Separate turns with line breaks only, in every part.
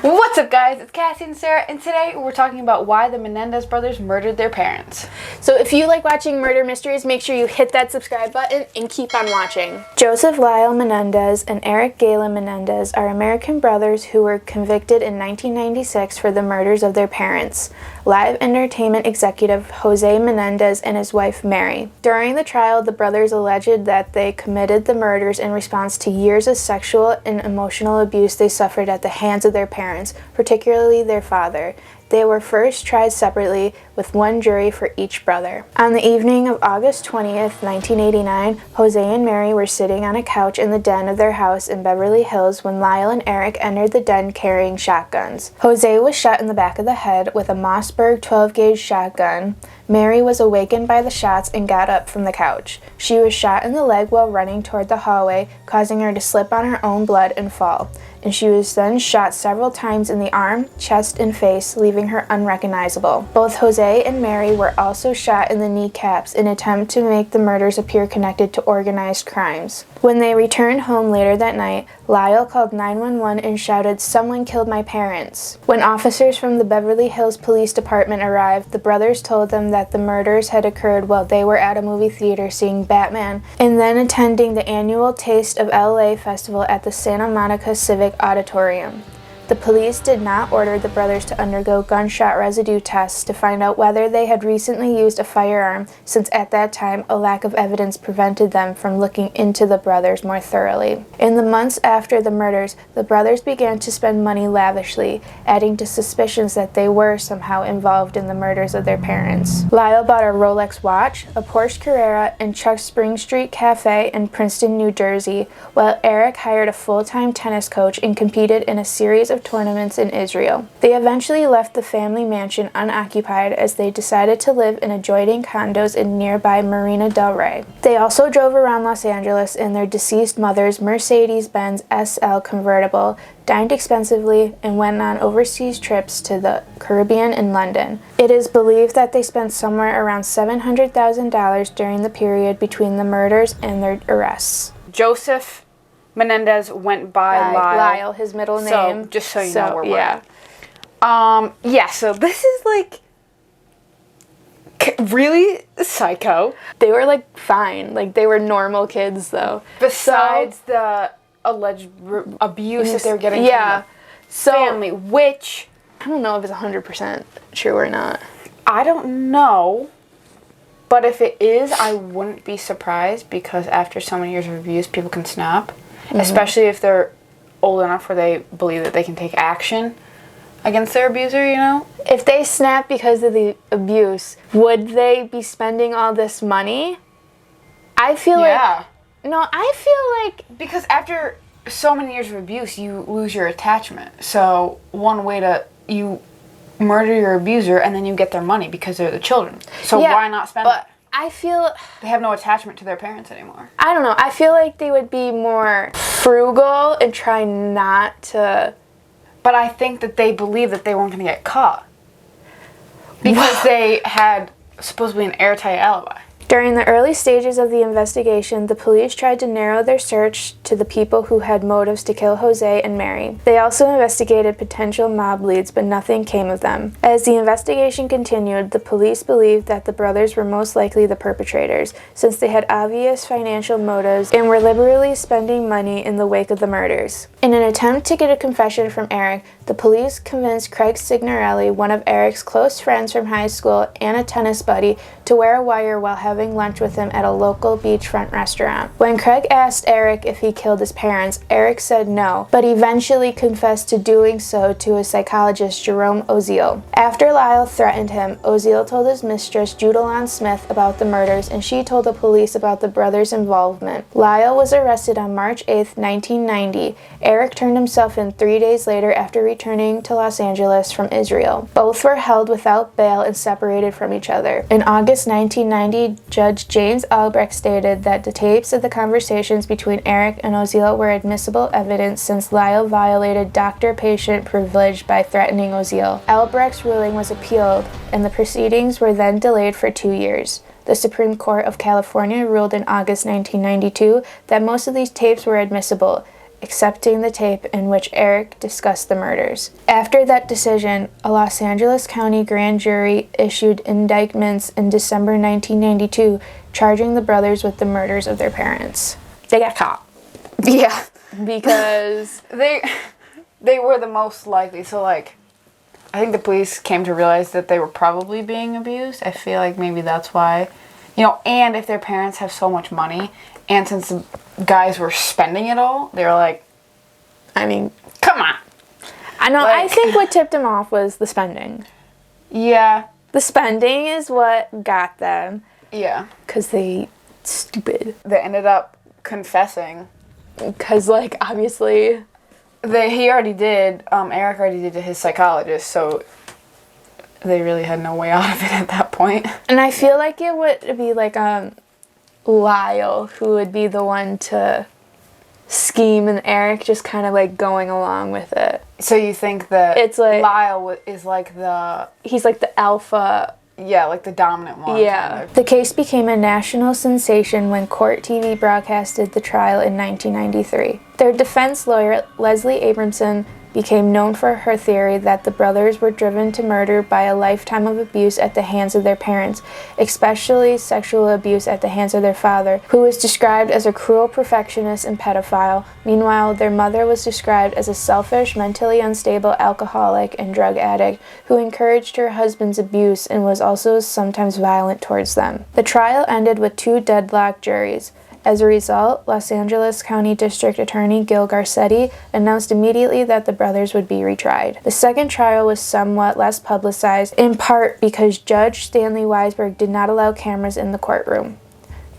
What's up, guys? It's Cassie and Sara, and today we're talking about why the Menendez brothers murdered their parents.
So if you like watching murder mysteries, make sure you hit that subscribe button and keep on watching. Joseph Lyle Menendez and Erik Galen Menendez are American brothers who were convicted in 1996 for the murders of their parents, live entertainment executive Jose Menendez and his wife Mary. During the trial, the brothers alleged that they committed the murders in response to years of sexual and emotional abuse they suffered at the hands of their parents, particularly their father. They were first tried separately, with one jury for each brother. On the evening of August 20th, 1989, Jose and Mary were sitting on a couch in the den of their house in Beverly Hills when Lyle and Erik entered the den carrying shotguns. Jose was shot in the back of the head with a Mossberg 12-gauge shotgun. Mary was awakened by the shots and got up from the couch. She was shot in the leg while running toward the hallway, causing her to slip on her own blood and fall. And she was then shot several times in the arm, chest, and face, leaving her unrecognizable. Both Jose and Mary were also shot in the kneecaps in an attempt to make the murders appear connected to organized crimes. When they returned home later that night, Lyle called 911 and shouted, "Someone killed my parents." When officers from the Beverly Hills Police Department arrived, the brothers told them that the murders had occurred while they were at a movie theater seeing Batman and then attending the annual Taste of LA festival at the Santa Monica Civic Auditorium. The police did not order the brothers to undergo gunshot residue tests to find out whether they had recently used a firearm, since at that time a lack of evidence prevented them from looking into the brothers more thoroughly. In the months after the murders, the brothers began to spend money lavishly, adding to suspicions that they were somehow involved in the murders of their parents. Lyle bought a Rolex watch, a Porsche Carrera, and Chuck's Spring Street Cafe in Princeton, New Jersey, while Erik hired a full-time tennis coach and competed in a series of tournaments in Israel. They eventually left the family mansion unoccupied as they decided to live in adjoining condos in nearby Marina del Rey. They also drove around Los Angeles in their deceased mother's Mercedes-Benz SL convertible, dined expensively, and went on overseas trips to the Caribbean and London. It is believed that they spent somewhere around $700,000 during the period between the murders and their arrests.
Joseph Menendez went by
Lyle, his middle name.
So, just so you know where we're at. So this is like really psycho.
They were like fine. Like they were normal kids though.
Besides the alleged abuse that they were getting from the family, which
I don't know if it's 100% true or not.
I don't know. But if it is, I wouldn't be surprised, because after so many years of abuse, people can snap. Mm-hmm. Especially if they're old enough where they believe that they can take action against their abuser, you know?
If they snap because of the abuse, would they be spending all this money? I feel like... No, I feel like...
Because after so many years of abuse, you lose your attachment. So one way to... You murder your abuser and then you get their money because they're the children. So why not spend it?
I feel...
They have no attachment to their parents anymore.
I don't know. I feel like they would be more frugal and try not to...
But I think that they believe that they weren't going to get caught. Because they had supposedly an airtight alibi.
During the early stages of the investigation, the police tried to narrow their search to the people who had motives to kill Jose and Mary. They also investigated potential mob leads, but nothing came of them. As the investigation continued, the police believed that the brothers were most likely the perpetrators, since they had obvious financial motives and were liberally spending money in the wake of the murders. In an attempt to get a confession from Erik, the police convinced Craig Signorelli, one of Erik's close friends from high school and a tennis buddy, to wear a wire while having lunch with him at a local beachfront restaurant. When Craig asked Erik if he killed his parents, Erik said no, but eventually confessed to doing so to his psychologist Jerome Oziel. After Lyle threatened him, Oziel told his mistress Judalon Smith about the murders, and she told the police about the brothers' involvement. Lyle was arrested on March 8, 1990. Erik turned himself in 3 days later after returning to Los Angeles from Israel. Both were held without bail and separated from each other. In August 1990, Judge James Albrecht stated that the tapes of the conversations between Erik and Oziel were admissible evidence since Lyle violated doctor-patient privilege by threatening Oziel. Albrecht's ruling was appealed, and the proceedings were then delayed for 2 years. The Supreme Court of California ruled in August 1992 that most of these tapes were admissible. accepting the tape in which Erik discussed the murders. After that decision, a Los Angeles County grand jury issued indictments in December 1992, charging the brothers with the murders of their parents. They got caught.
Yeah.
Because
They were the most likely. So, like, I think the police came to realize that they were probably being abused. I feel like maybe that's why. You know, and if their parents have so much money, and since the guys were spending it all, they were like,
I mean,
come on.
I know, I
Like-
think what tipped them off was the spending.
Yeah.
The spending is what got them.
Yeah.
Because they stupid.
They ended up confessing.
Because, like, obviously...
He already did, Erik already did to his psychologist, so they really had no way out of it at that point.
And I feel like it would be, like, Lyle who would be the one to scheme, and Erik just kind of, like, going along with it.
So you think that
It's like-
Lyle is like the,
He's, like, the alpha.
yeah, like the dominant one.
Yeah.
Kind of.
The case became a national sensation when Court TV broadcasted the trial in 1993. Their defense lawyer, Leslie Abramson, became known for her theory that the brothers were driven to murder by a lifetime of abuse at the hands of their parents, especially sexual abuse at the hands of their father, who was described as a cruel perfectionist and pedophile. Meanwhile, their mother was described as a selfish, mentally unstable alcoholic and drug addict who encouraged her husband's abuse and was also sometimes violent towards them. The trial ended with 2 deadlocked juries. As a result, Los Angeles County District Attorney Gil Garcetti announced immediately that the brothers would be retried. The second trial was somewhat less publicized, in part because Judge Stanley Weisberg did not allow cameras in the courtroom.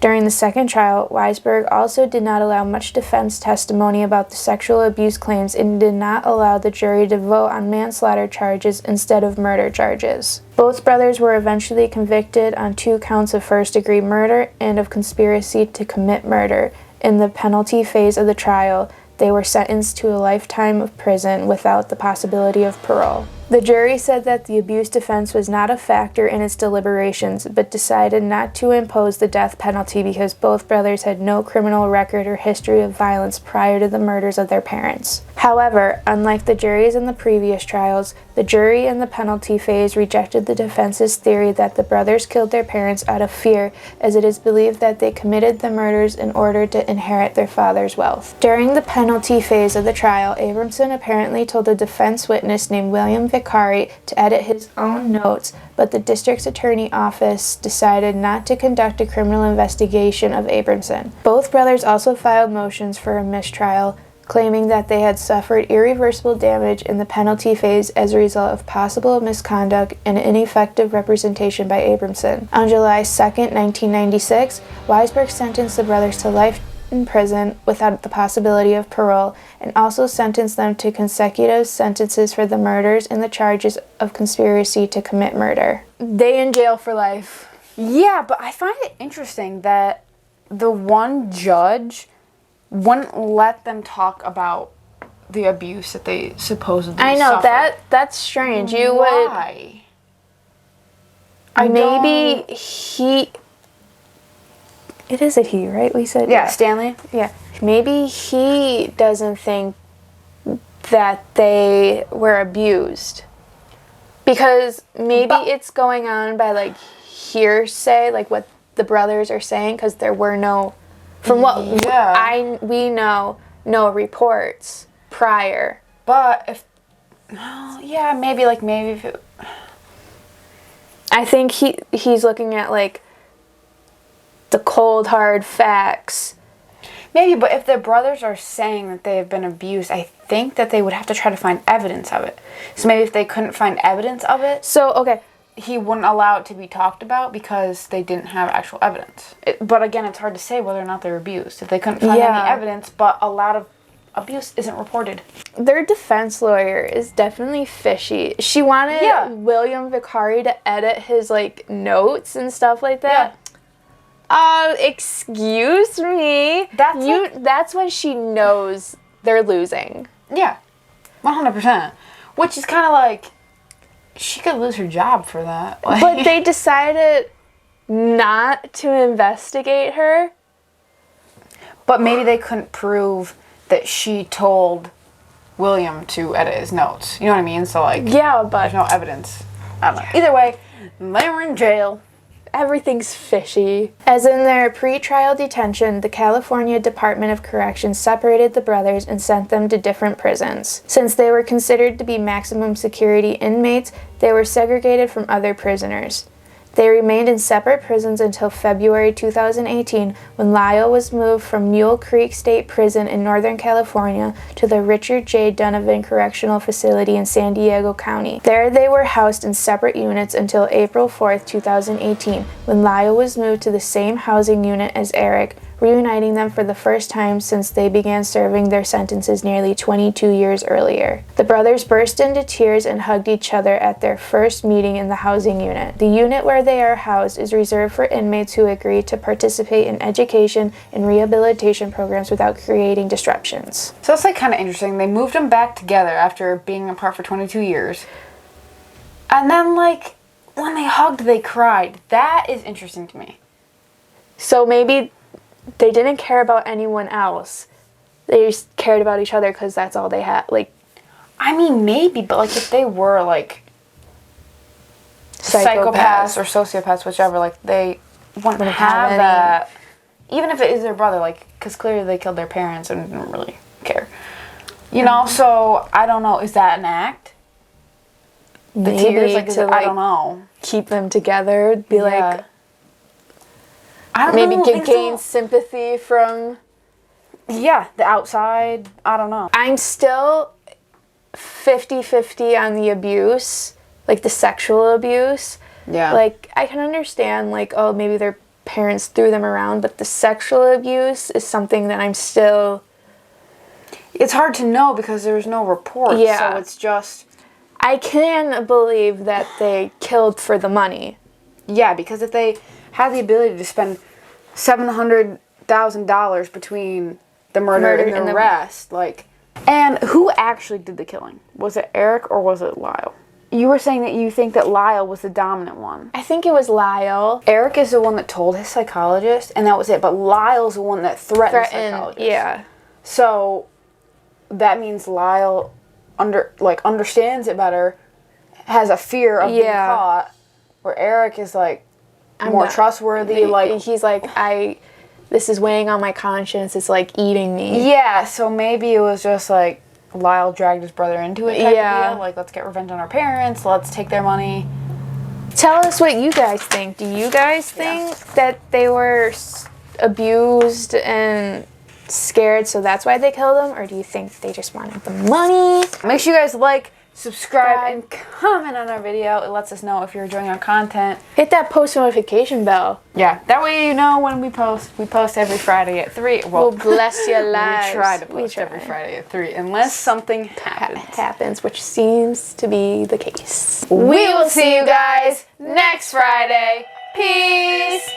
During the second trial, Weisberg also did not allow much defense testimony about the sexual abuse claims and did not allow the jury to vote on manslaughter charges instead of murder charges. Both brothers were eventually convicted on 2 counts of first-degree murder and of conspiracy to commit murder. In the penalty phase of the trial, they were sentenced to a lifetime of prison without the possibility of parole. The jury said that the abuse defense was not a factor in its deliberations, but decided not to impose the death penalty because both brothers had no criminal record or history of violence prior to the murders of their parents. However, unlike the juries in the previous trials, the jury in the penalty phase rejected the defense's theory that the brothers killed their parents out of fear, as it is believed that they committed the murders in order to inherit their father's wealth. During the penalty phase of the trial, Abramson apparently told a defense witness named William Vicari to edit his own notes, but the district's attorney office decided not to conduct a criminal investigation of Abramson. Both brothers also filed motions for a mistrial, claiming that they had suffered irreversible damage in the penalty phase as a result of possible misconduct and ineffective representation by Abramson. On July 2, 1996, Weisberg sentenced the brothers to life in prison without the possibility of parole, and also sentenced them to consecutive sentences for the murders and the charges of conspiracy to commit murder. They in jail for life.
Yeah, but I find it interesting that the one judge wouldn't let them talk about the abuse that they supposedly
I know,
suffered.
that's strange. You
Why?
would... Maybe he... It is a he, right? We said...
Yeah, Stanley.
Yeah. Maybe he doesn't think that they were abused. Because maybe it's going on by, like, hearsay, like what the brothers are saying, because there were no... From what we know, no reports prior.
But if... Oh, yeah, maybe if it...
I think he's looking at, like, the cold, hard facts.
Maybe, but if the brothers are saying that they have been abused, I think that they would have to try to find evidence of it. So maybe if they couldn't find evidence of it,
So, okay.
he wouldn't allow it to be talked about because they didn't have actual evidence. But again, it's hard to say whether or not they're abused. If they couldn't find any evidence, but a lot of abuse isn't reported.
Their defense lawyer is definitely fishy. She wanted William Vicari to edit his, like, notes and stuff like that. Excuse me. That's when she knows they're losing.
Yeah. 100%. Which is kind of like, she could lose her job for that. Like,
But they decided not to investigate her.
but maybe they couldn't prove that she told William to edit his notes. You know what I mean? So, like,
Yeah, but
there's no evidence. I don't know. Either way, they were in jail.
everything's fishy. As in their pre-trial detention, the California Department of Corrections separated the brothers and sent them to different prisons. Since they were considered to be maximum security inmates, they were segregated from other prisoners. They remained in separate prisons until February 2018, when Lyle was moved from Mule Creek State Prison in Northern California to the Richard J. Donovan Correctional Facility in San Diego County. There they were housed in separate units until April 4th, 2018, when Lyle was moved to the same housing unit as Erik, reuniting them for the first time since they began serving their sentences nearly 22 years earlier. The brothers burst into tears and hugged each other at their first meeting in the housing unit. The unit where they are housed is reserved for inmates who agree to participate in education and rehabilitation programs without creating disruptions.
So it's like kind of interesting. They moved them back together after being apart for 22 years. And then, like, when they hugged, they cried. That is interesting to me.
So maybe they didn't care about anyone else. They just cared about each other because that's all they had. Like,
I mean, maybe, but, like, if they were, like, psychopaths or sociopaths, whichever, like, they wouldn't have that. Even if it is their brother, like, because clearly they killed their parents and didn't really care. You know, so, I don't know. Is that an act? The tears, like, I don't know.
Keep them together. Be like,
I don't
maybe
know,
gain sympathy from...
Yeah, the outside. I don't know.
I'm still 50-50 on the abuse, like the sexual abuse.
Yeah.
Like, I can understand, like, oh, maybe their parents threw them around, but the sexual abuse is something that I'm still...
It's hard to know because there's no reports, so it's just...
I can believe that they killed for the money.
Yeah, because if they had the ability to spend $700,000 between the murder and the arrest, like... And who actually did the killing? Was it Erik or was it Lyle? You were saying that you think that Lyle was the dominant one.
I think it was Lyle.
Erik is the one that told his psychologist, and that was it. But Lyle's the one that threatened the psychologist.
Yeah.
So that means Lyle understands it better, has a fear of being caught, where Erik is like more trustworthy. Like
he's like, this is weighing on my conscience. It's like eating me.
Yeah. So maybe it was just like Lyle dragged his brother into it. Type of deal. Like, let's get revenge on our parents. Let's take their money.
Tell us what you guys think. Do you guys think that they were abused and scared, so that's why they killed him? Or do you think they just wanted the money?
Make sure you guys like, subscribe, and comment on our video. It lets us know if you're enjoying our content.
Hit that post notification bell.
Yeah, that way you know when we post. We post every Friday at 3. Well,
we'll bless your lives.
We try to post every Friday at 3, unless something happens.
Which seems to be the case.
We will see you guys next Friday. Peace!